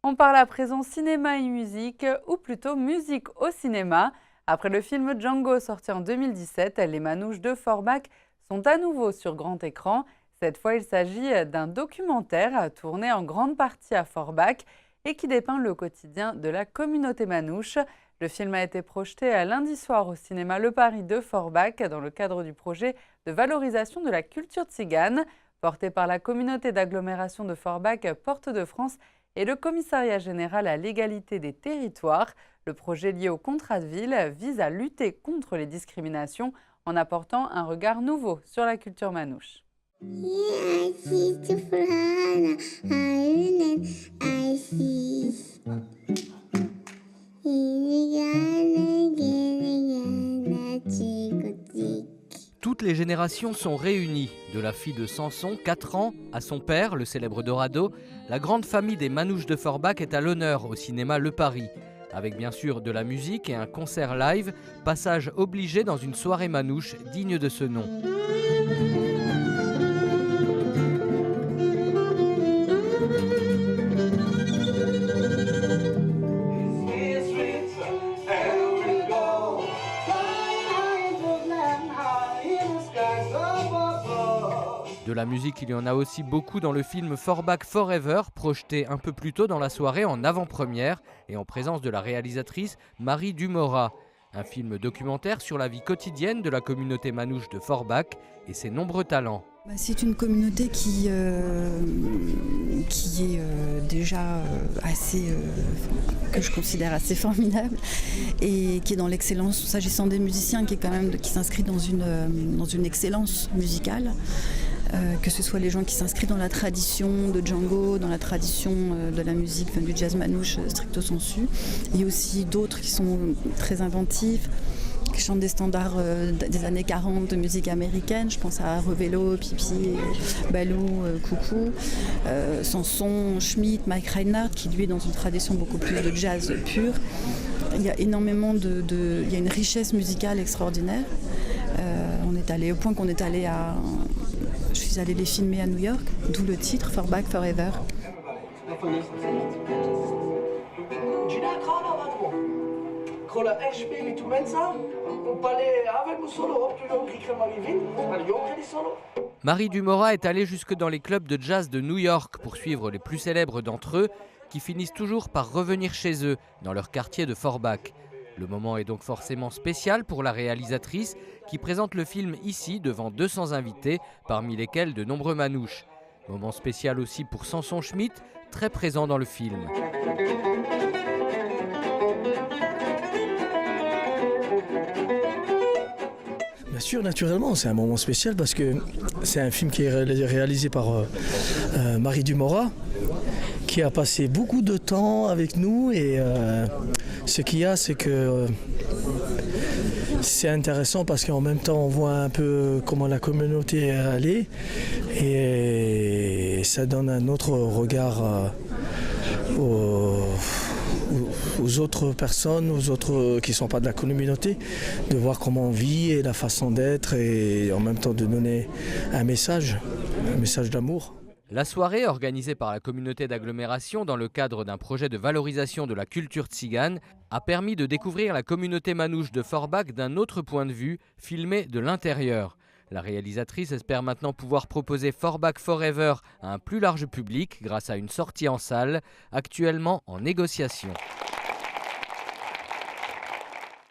On parle à présent cinéma et musique, ou plutôt musique au cinéma. Après le film Django sorti en 2017, les Manouches de Forbach sont à nouveau sur grand écran. Cette fois, il s'agit d'un documentaire tourné en grande partie à Forbach et qui dépeint le quotidien de la communauté manouche. Le film a été projeté lundi soir au cinéma Le Paris de Forbach dans le cadre du projet de valorisation de la culture tzigane, porté par la communauté d'agglomération de Forbach Porte de France et le Commissariat général à l'égalité des territoires. Le projet lié au contrat de ville vise à lutter contre les discriminations en apportant un regard nouveau sur la culture manouche. Toutes les générations sont réunies, de la fille de Samson, 4 ans, à son père, le célèbre Dorado. La grande famille des Manouches de Forbach est à l'honneur au cinéma Le Paris. Avec bien sûr de la musique et un concert live, passage obligé dans une soirée manouche digne de ce nom. De la musique, il y en a aussi beaucoup dans le film Forbach Forever, projeté un peu plus tôt dans la soirée en avant-première et en présence de la réalisatrice Marie Dumora. Un film documentaire sur la vie quotidienne de la communauté manouche de Forbach et ses nombreux talents. C'est une communauté qui est déjà assez, que je considère assez formidable et qui est dans l'excellence, s'agissant des musiciens, qui s'inscrit dans une excellence musicale. Que ce soit les gens qui s'inscrivent dans la tradition de Django, dans la tradition de la musique, du jazz manouche stricto sensu. Il y a aussi d'autres qui sont très inventifs, qui chantent des standards des années 40 de musique américaine. Je pense à Revello, Pipi, Balou, Coucou, Samson, Schmidt, Mike Reinhardt, qui lui est dans une tradition beaucoup plus de jazz pur. Il y a énormément il y a une richesse musicale extraordinaire. On est allé au point qu'on est allé je suis allée les filmer à New York, d'où le titre Forbach Forever. Marie Dumora est allée jusque dans les clubs de jazz de New York pour suivre les plus célèbres d'entre eux, qui finissent toujours par revenir chez eux, dans leur quartier de Forbach. Le moment est donc forcément spécial pour la réalisatrice qui présente le film ici devant 200 invités, parmi lesquels de nombreux manouches. Moment spécial aussi pour Samson Schmidt, très présent dans le film. Bien sûr, naturellement, c'est un moment spécial parce que c'est un film qui est réalisé par Marie Dumora, qui a passé beaucoup de temps avec nous et ce qu'il y a, c'est que c'est intéressant parce qu'en même temps on voit un peu comment la communauté elle est et ça donne un autre regard aux autres personnes, aux autres qui ne sont pas de la communauté, de voir comment on vit et la façon d'être et en même temps de donner un message d'amour. La soirée, organisée par la communauté d'agglomération dans le cadre d'un projet de valorisation de la culture tzigane, a permis de découvrir la communauté manouche de Forbach d'un autre point de vue, filmé de l'intérieur. La réalisatrice espère maintenant pouvoir proposer Forbach Forever à un plus large public grâce à une sortie en salle, actuellement en négociation.